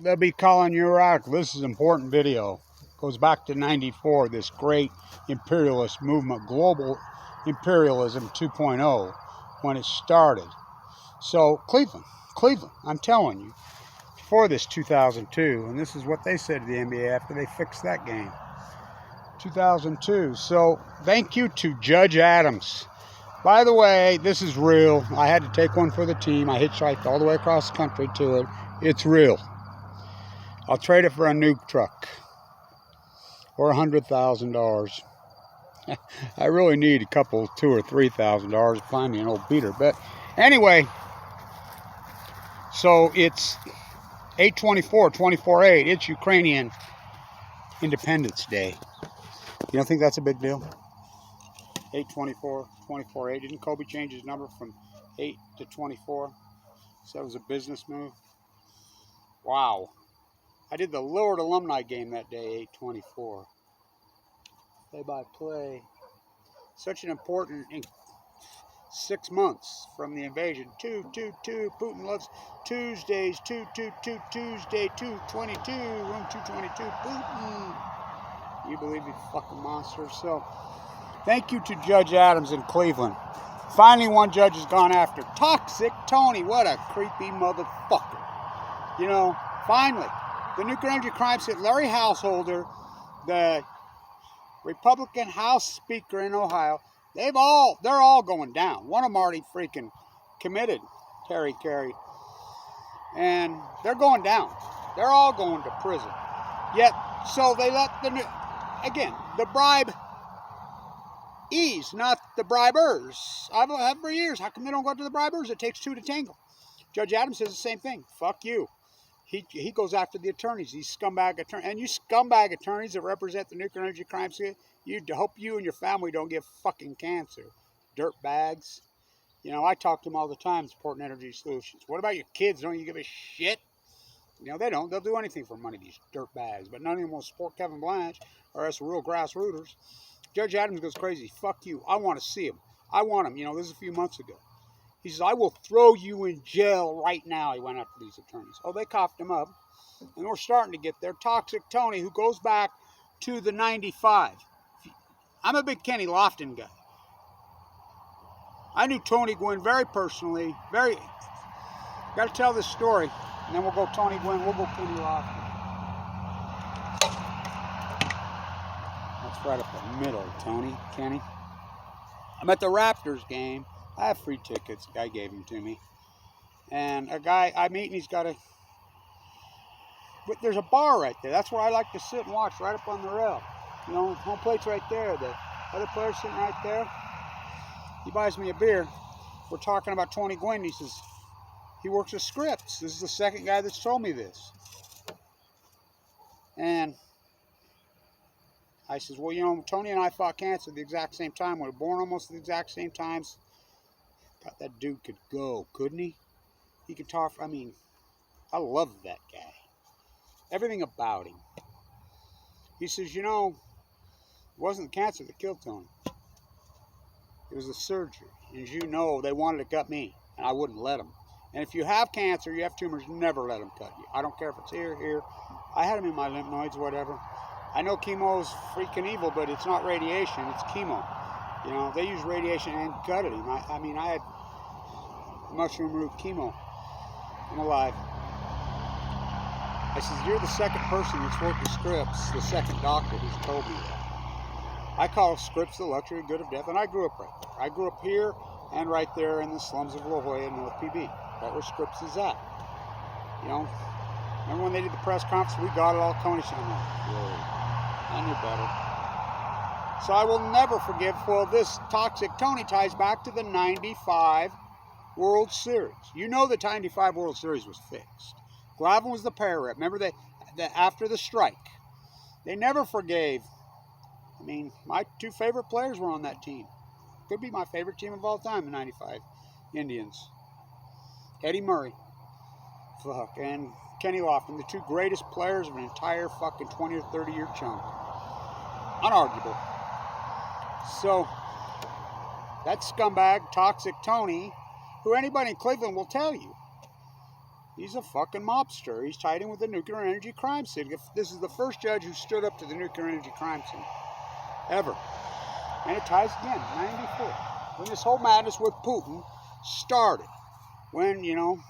they'll be calling you radical. This is an important video. Goes back to '94, this great imperialist movement, global imperialism 2.0, when it started. So Cleveland, I'm telling you, before this 2002, and this is what they said to the NBA after they fixed that game. 2002. So thank you to Judge Adams. By the way, this is real. I had to take one for the team. I hitchhiked all the way across the country to it. It's real. I'll trade it for a new truck or $100,000. I really need a couple, $2,000 or $3,000 to find me an old beater. But anyway, so it's 8/24, 24/8. It's Ukrainian Independence Day. You don't think that's a big deal? 8/24, 24/8. Didn't Kobe change his number from 8 to 24? So it was a business move. Wow. I did the Lord alumni game that day, 8/24. Play-by-play. Such an important 6 months from the invasion. 2/22. Putin loves Tuesdays. 2/22. Tuesday. 2/22. Room 222. Putin. You believe he's a fucking monster? So, thank you to Judge Adams in Cleveland. Finally, one judge has gone after Toxic Tony. What a creepy motherfucker. You know, finally, the nuclear energy crime hit Larry Householder, the Republican House Speaker in Ohio. They're all going down. One of them already freaking committed Terry Carey. And they're going down. They're all going to prison. Yet, so they let the bribe ease, not the bribers. I've had for years. How come they don't go to the bribers? It takes two to tango. Judge Adams says the same thing. Fuck you. He goes after the attorneys, these scumbag attorneys. And you scumbag attorneys that represent the nuclear energy crime scene, you hope you and your family don't get fucking cancer. Dirt bags. You know, I talk to them all the time supporting energy solutions. What about your kids? Don't you give a shit? You know, they don't. They'll do anything for money, these dirt bags. But none of them will support Kevin Blanche or us real grassrooters. Judge Adams goes crazy. Fuck you. I want to see him. I want him. You know, this is a few months ago. He says, I will throw you in jail right now. He went after these attorneys. Oh, they coughed him up. And we're starting to get there. Toxic Tony, who goes back to the 95. I'm a big Kenny Lofton guy. I knew Tony Gwynn very personally. Got to tell this story. And then we'll go Tony Gwynn. We'll go Kenny Lofton. That's right up the middle, Kenny. I'm at the Raptors game. I have free tickets. A guy gave them to me. And a guy I meet, and he's got there's a bar right there. That's where I like to sit and watch, right up on the rail. You know, home plate's right there. The other player's sitting right there. He buys me a beer. We're talking about Tony Gwynn. He says, he works with Scripps. This is the second guy that's told me this. And I says, well, you know, Tony and I fought cancer at the exact same time. We were born almost at the exact same times. God, that dude could go, couldn't he? He could talk. I mean, I love that guy. Everything about him. He says, you know, it wasn't the cancer that killed Tony. It was the surgery. And as you know, they wanted to cut me, and I wouldn't let them. And if you have cancer, you have tumors, never let them cut you. I don't care if it's here. I had them in my lymph nodes, whatever. I know chemo is freaking evil, but it's not radiation, it's chemo. You know, they use radiation and gutted him. I mean, I had mushroom root chemo. I'm alive. I says, you're the second person that's worked with Scripps, the second doctor who's told me that. I call Scripps the luxury good of death, and I grew up right there. I grew up here and right there in the slums of La Jolla, North PB. Right where Scripps is at. You know, remember when they did the press conference, we got it all, Tony said, I knew better. So I will never forgive. Well, this Toxic Tony ties back to the 95 World Series. You know the 95 World Series was fixed. Glavine was the pair rep. Remember that after the strike, they never forgave. I mean, my two favorite players were on that team. Could be my favorite team of all time, the 95 Indians. Eddie Murray. Fuck. And Kenny Lofton, the two greatest players of an entire fucking 20 or 30 year chunk. Unarguable. So, that scumbag, Toxic Tony, who anybody in Cleveland will tell you, He's a fucking mobster. He's tied in with the nuclear energy crime syndicate. This is the first judge who stood up to the nuclear energy crime syndicate ever. And it ties again, 94. When this whole madness with Putin started. When, you know,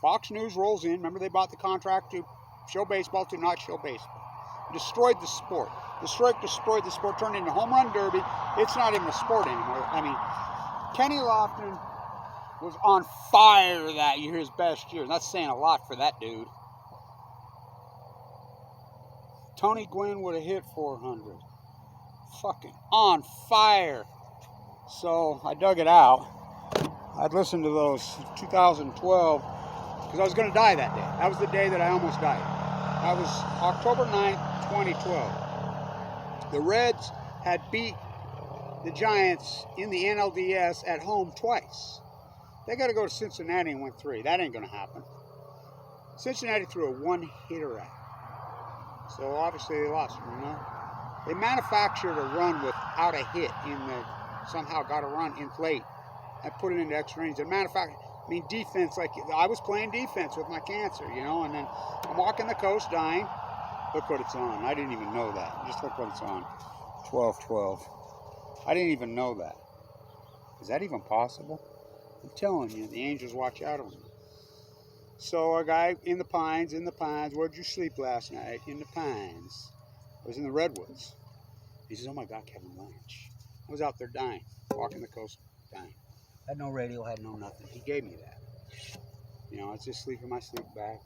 Fox News rolls in. Remember they bought the contract to show baseball to not show baseball. Destroyed the sport. Destroyed the sport, turned into home run derby. It's not even a sport anymore. I mean, Kenny Lofton was on fire that year, his best year. That's saying a lot for that dude. Tony Gwynn would have hit 400. Fucking on fire. So I dug it out. I'd listened to those 2012 because I was going to die that day. That was the day that I almost died. That was October 9th, 2012. The Reds had beat the Giants in the NLDS at home twice. They got to go to Cincinnati and win 3. That ain't going to happen. Cincinnati threw a one-hitter out. So obviously they lost, you know. They manufactured a run without a hit somehow got a run in late and put it into extra innings. Defense, like I was playing defense with my cancer, you know, and then I'm walking the coast dying. Look what it's on. I didn't even know that. Just look what it's on. 12-12. I didn't even know that. Is that even possible? I'm telling you, the angels watch out on me. So a guy in the pines, where'd you sleep last night? In the pines. I was in the redwoods. He says, oh my God, Kevin Lynch. I was out there dying, walking the coast, dying. Had no radio, had no nothing. He gave me that. You know, I was just sleeping my sleep bag.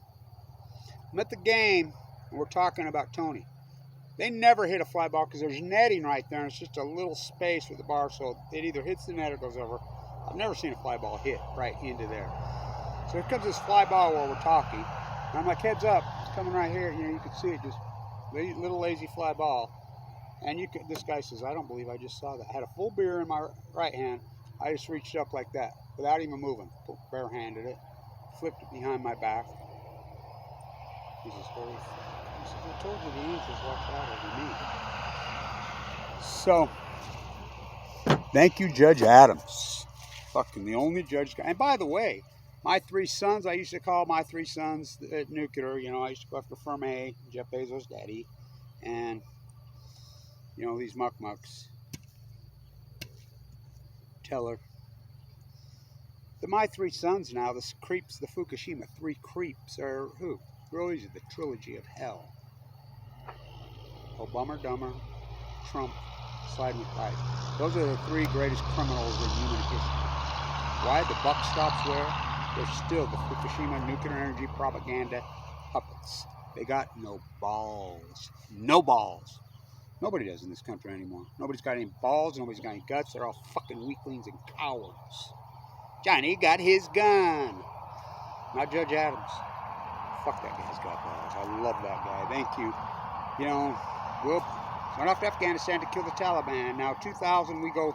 I'm at the game, and we're talking about Tony. They never hit a fly ball because there's netting right there, and it's just a little space with the bar, so it either hits the net or goes over. I've never seen a fly ball hit right into there. So here comes this fly ball while we're talking. And I'm like, heads up, it's coming right here. You know, you can see it, just little lazy fly ball. And this guy says, I don't believe I just saw that. I had a full beer in my right hand. I just reached up like that without even moving. Bare-handed it, flipped it behind my back. He says, holy fuck. He says, I told you the angels watch out over me. So, thank you, Judge Adams. Fucking the only judge. And by the way, my 3 sons, I used to call my 3 sons nuclear. You know, I used to go after Fermi, Jeff Bezos' daddy, and, you know, these muck-mucks. Teller. My 3 sons now, the creeps, the Fukushima 3 creeps are who? Really, the trilogy of hell. Oh, Bummer, Dumber, Trump, Slide with Pipe. Those are the 3 greatest criminals in human history. Why? The buck stops where? They're still the Fukushima nuclear energy propaganda puppets. They got no balls. No balls. Nobody does in this country anymore. Nobody's got any balls. Nobody's got any guts. They're all fucking weaklings and cowards. Johnny got his gun. Not Judge Adams. Fuck that guy's got balls. I love that guy. Thank you. You know, we'll went off to Afghanistan to kill the Taliban. Now, 2000, we go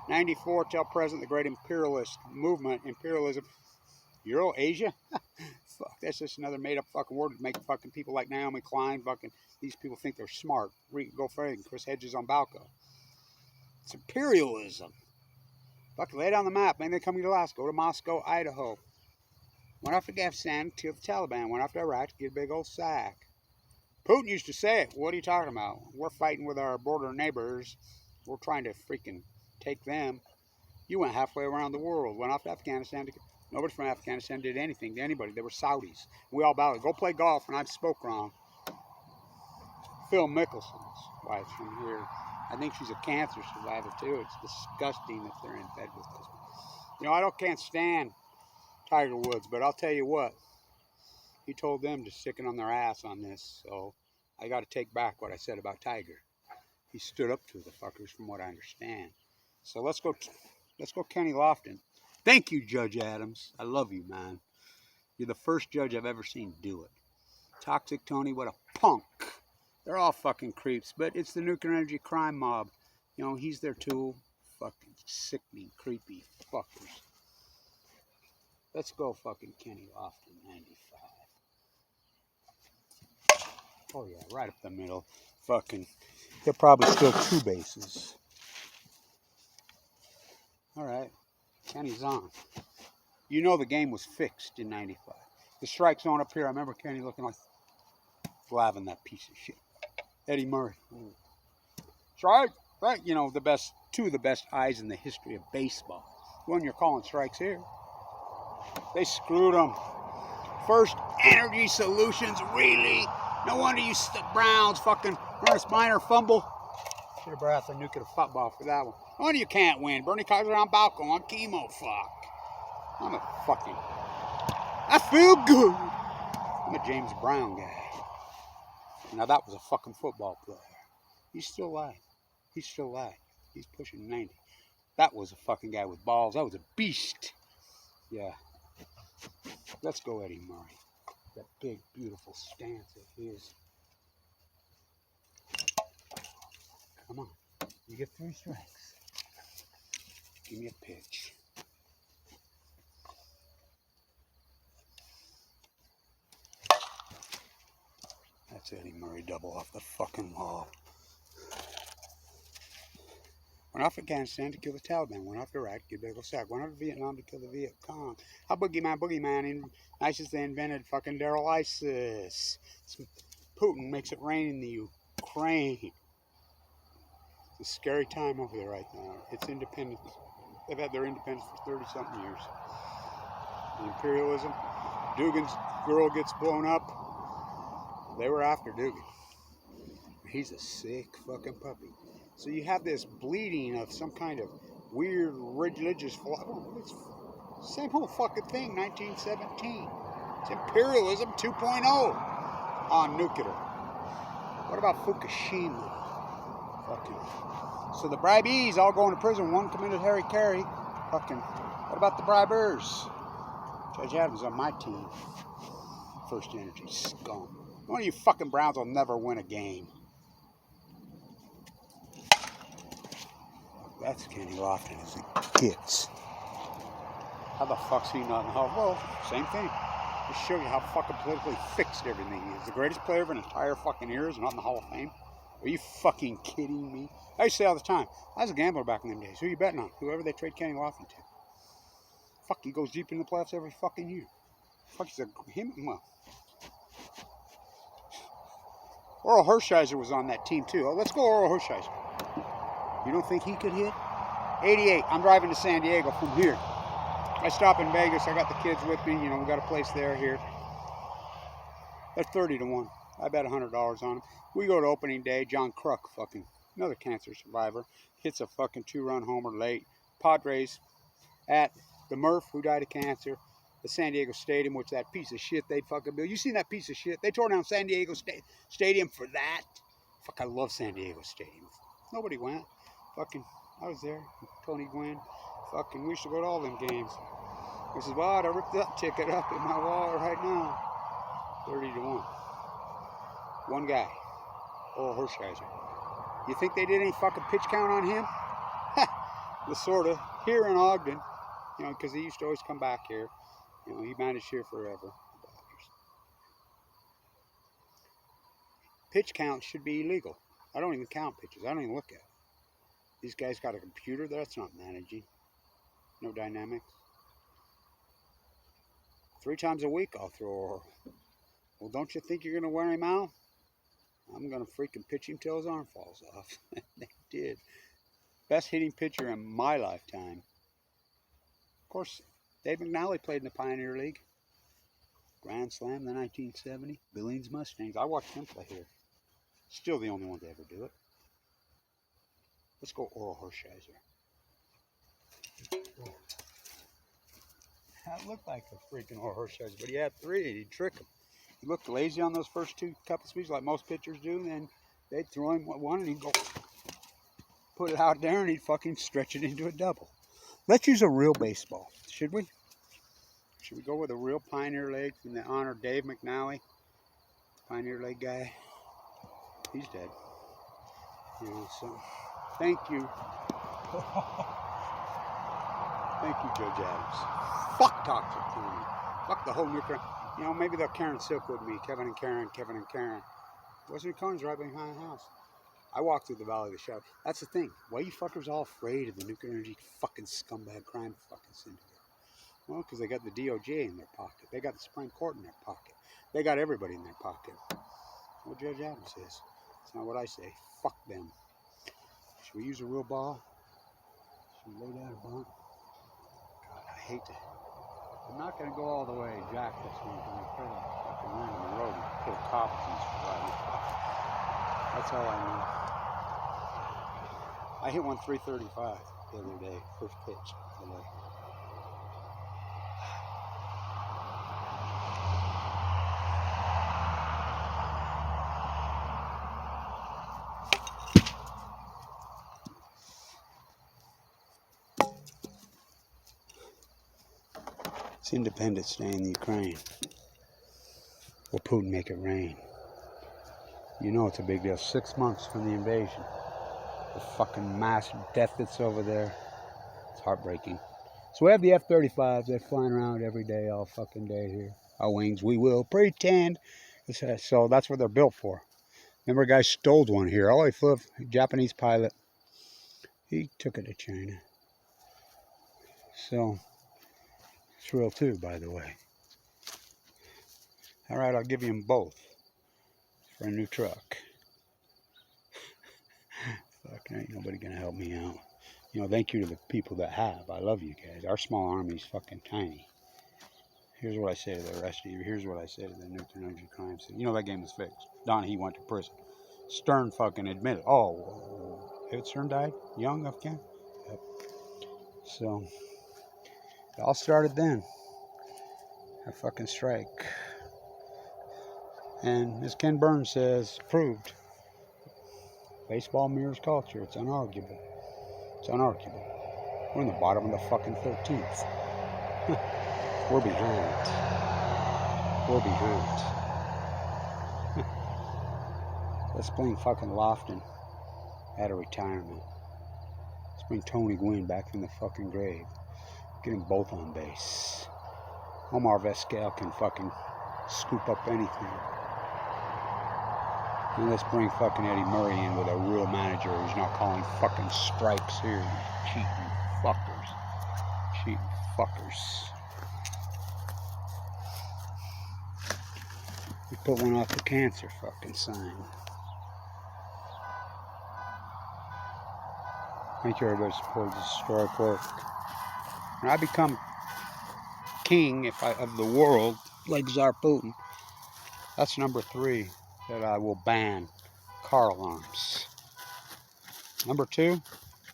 94, tell present, the great imperialist movement, imperialism. Euro-Asia? Fuck, that's just another made-up fucking word to make fucking people like Naomi Klein, fucking, these people think they're smart. Go further, Chris Hedges on Balco. It's imperialism. Fuck, lay it on the map, man. They're coming to Alaska. Go to Moscow, Idaho. Went off to Afghanistan to kill the Taliban. Went off to Iraq to get a big old sack. Putin used to say it. What are you talking about? We're fighting with our border neighbors. We're trying to freaking take them. You went halfway around the world. Went off to Afghanistan to... Nobody from Afghanistan did anything to anybody. They were Saudis. We all bowed. Go play golf, and I spoke wrong. Phil Mickelson's wife from here. I think she's a cancer survivor, too. It's disgusting that they're in bed with us. You know, I can't stand Tiger Woods, but I'll tell you what. He told them to stick it on their ass on this, so I got to take back what I said about Tiger. He stood up to the fuckers, from what I understand. So let's go Kenny Lofton. Thank you, Judge Adams. I love you, man. You're the first judge I've ever seen do it. Toxic Tony, what a punk. They're all fucking creeps, but it's the nuclear energy crime mob. You know, he's their tool. Fucking sickening, creepy fuckers. Let's go fucking Kenny Lofton, 95. Oh yeah, right up the middle. Fucking, he'll probably steal 2 bases. All right. Kenny's on. You know the game was fixed in 95. The strike zone up here, I remember Kenny looking like Glavin, that piece of shit. Eddie Murray. Strike, right? You know, two of the best eyes in the history of baseball. When you're calling strikes here, they screwed them. First Energy Solutions, really? No wonder you Browns fucking Ernest Miner fumble. Should have brought the nuclear football for that one. No wonder you can't win. Bernie Kaiser on Balco on chemo. Fuck. I'm a fucking. I feel good. I'm a James Brown guy. Now that was a fucking football player. He's still alive. He's still alive. He's pushing 90. That was a fucking guy with balls. That was a beast. Yeah. Let's go, Eddie Murray. That big, beautiful stance of his. Come on. You get 3 strikes. Give me a pitch. That's Eddie Murray double off the fucking wall. Went off Afghanistan to kill the Taliban. Went off Iraq to get Bagel Sack. Went off Vietnam to kill the Viet Cong. How boogeyman, nice as they invented fucking Daryl ISIS. Putin makes it rain in the Ukraine. It's a scary time over there right now. It's independence. They've had their independence for 30-something years. The imperialism. Dugan's girl gets blown up. They were after Dugan. He's a sick fucking puppy. So you have this bleeding of some kind of weird religious philosophy. It's the same whole fucking thing, 1917. It's imperialism 2.0 on nuclear. What about Fukushima? Fucking. So the bribees all going to prison. One committed Harry Carey. Fucking. What about the bribers? Judge Adams on my team. First Energy scum. One of you fucking Browns will never win a game. That's Kenny Lofton as it gets. How the fuck's he not in the Hall? Well, same thing. Just show you how fucking politically fixed everything is. The greatest player of an entire fucking era is not in the Hall of Fame. Are you fucking kidding me? I used to say all the time, I was a gambler back in them days. Who you betting on? Whoever they trade Kenny Lofton to. Fuck, he goes deep in the playoffs every fucking year. Fuck, he's well. Oral Hershiser was on that team too. Oh, let's go Oral Hershiser. You don't think he could hit? 88. I'm driving to San Diego from here. I stop in Vegas. I got the kids with me. You know, we got a place there here. They're 30-1. I bet $100 on them. We go to opening day. John Kruk, fucking another cancer survivor, hits a fucking 2-run homer late. Padres at the Murph, who died of cancer. The San Diego Stadium, which that piece of shit they fucking built. You seen that piece of shit? They tore down San Diego Stadium for that. Fuck, I love San Diego Stadium. Nobody went. Fucking, I was there. Tony Gwynn. Fucking, we used to go to all them games. He says, well, I'd have ripped that ticket up in my wallet right now. 30-1. One guy. Oral Hershiser. You think they did any fucking pitch count on him? The sorta. Here in Ogden. You know, because he used to always come back here. You know, he managed here forever. Pitch count should be illegal. I don't even count pitches. I don't even look at it. These guys got a computer. That's not managing. No dynamics. 3 times a week I'll throw Oral. Well, don't you think you're going to wear him out? I'm going to freaking pitch him till his arm falls off. They did. Best hitting pitcher in my lifetime. Of course, Dave McNally played in the Pioneer League. Grand Slam, the 1970. Billings Mustangs. I watched him play here. Still the only one to ever do it. Let's go Oral Hershiser. That looked like a freaking Oral Hershiser, but he had 3 and he'd trick him. He looked lazy on those first 2 couple speeds like most pitchers do, and then they'd throw him one and he'd go put it out there and he'd fucking stretch it into a double. Let's use a real baseball, should we? Should we go with a real Pioneer League in the honor of Dave McNally? Pioneer League guy. He's dead. You know, so thank you. Thank you, Judge Adams. Fuck Toxic Tony. Fuck the whole nuclear. You know, maybe they'll Karen Silk with me. Kevin and Karen. Wesley Cohen's right behind the house. I walk through the Valley of the Shadow. That's the thing. Why you fuckers all afraid of the nuclear energy fucking scumbag crime fucking syndicate? Well, because they got the DOJ in their pocket. They got the Supreme Court in their pocket. They got everybody in their pocket. What Judge Adams says. It's not what I say. Fuck them. Should we use a real ball? Should we lay down a bunt? God, I hate to. I'm not going to go all the way jack this one. I'm going to throw the fucking wind in the road and put a cop piece right. That's all I know. I hit one 335 the other day, first pitch. It's Independence Day in the Ukraine. Will Putin make it rain? You know it's a big deal. 6 months from the invasion. The fucking mass death that's over there. It's heartbreaking. So we have the F-35s. They're flying around every day, all fucking day here. Our wings, we will pretend. So that's what they're built for. Remember a guy stole one here. Oh, he flew a Japanese pilot. He took it to China. So, it's real too, by the way. All right, I'll give you them both for a new truck. Fuck, ain't nobody gonna help me out. You know, thank you to the people that have. I love you guys. Our small army's fucking tiny. Here's what I say to the rest of you. Here's what I say to the nuclear energy crime scene. You know that game is fixed. Donahue went to prison. Stern fucking admitted. Oh, David Stern died young, Afghan. Yep. So it all started then. A fucking strike. And as Ken Burns says, proved. Baseball mirrors culture. It's unarguable. It's unarguable. We're in the bottom of the fucking 13th. We're behind. We're behind. Let's bring fucking Lofton out of retirement. Let's bring Tony Gwynn back from the fucking grave. Get them both on base. Omar Vizquel can fucking scoop up anything. And let's bring fucking Eddie Murray in with a real manager who's not calling fucking strikes here. You cheating fuckers. Cheating fuckers. We put one off the cancer fucking sign. Thank you everybody who supports this historic work. When I become king of the world, like Tsar Putin, that's number 3, that I will ban car alarms. Number 2,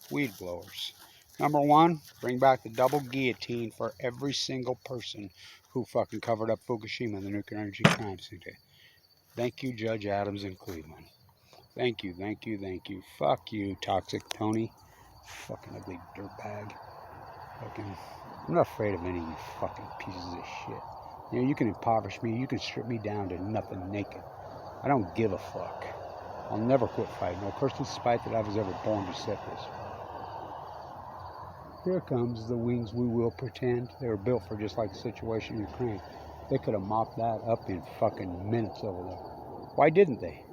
weed blowers. Number 1, bring back the double guillotine for every single person who fucking covered up Fukushima, the nuclear energy crime syndicate. Thank you, Judge Adams in Cleveland. Thank you, thank you, thank you. Fuck you, Toxic Tony. Fucking ugly dirtbag. Fucking, I'm not afraid of any of you fucking pieces of shit. You know, you can impoverish me, you can strip me down to nothing naked. I don't give a fuck. I'll never quit fighting. No curse despite that I was ever born to set this. Here comes the wings we will pretend. They were built for just like the situation in Ukraine. They could have mopped that up in fucking minutes over there. Why didn't they?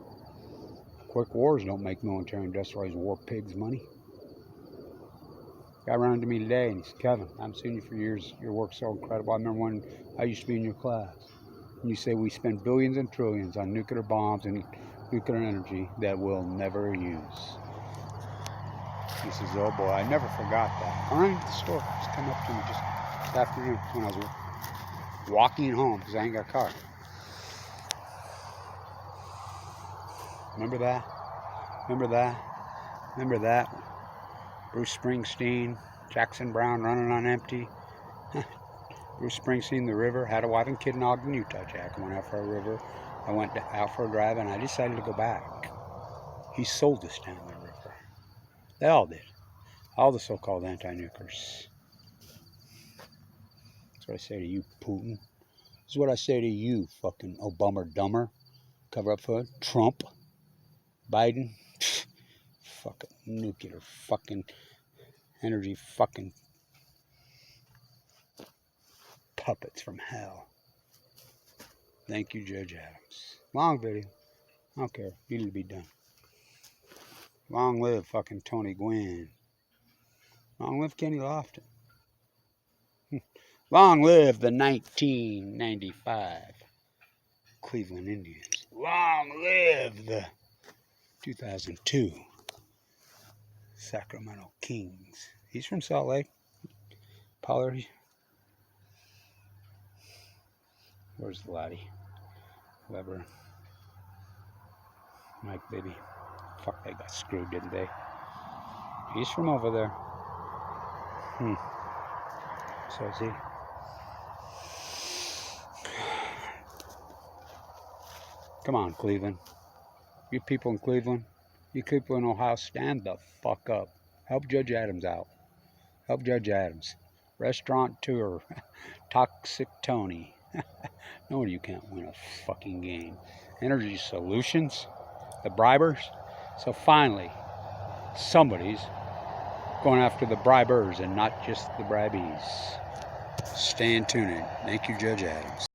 Quick wars don't make military industrialized war pigs money. Guy ran into me today and he said, Kevin, I haven't seen you for years. Your work's so incredible. I remember when I used to be in your class. And you say we spend billions and trillions on nuclear bombs and nuclear energy that we'll never use. He says, oh boy, I never forgot that. I ran to the store. Just come up to me just this afternoon when I was walking home because I ain't got a car. Remember that? Remember that? Remember that? Bruce Springsteen, Jackson Brown running on empty. Bruce Springsteen, the river. Had a wife and kid in Ogden, Utah, Jack. I went out for a river. I went out for a drive and I decided to go back. He sold us down the river. They all did. All the so-called anti-nukers. That's what I say to you, Putin. This is what I say to you, fucking Obama dumber. Cover up for Trump. Biden. Fucking nuclear fucking energy fucking puppets from hell. Thank you, Judge Adams. Long video. I don't care. Needed to be done. Long live fucking Tony Gwynn. Long live Kenny Lofton. Long live the 1995 Cleveland Indians. Long live the 2002 Sacramento Kings. He's from Salt Lake. Pollard. Where's the laddie? Whoever. Mike, baby. Fuck, they got screwed, didn't they? He's from over there. So is he. Come on, Cleveland. You people in Cleveland, you people in Ohio, stand the fuck up. Help Judge Adams out. Help Judge Adams. Restaurateur. Toxic Tony. No wonder you can't win a fucking game. Energy Solutions. The bribers. So finally, somebody's going after the bribers and not just the bribees. Stay in tuning. Thank you, Judge Adams.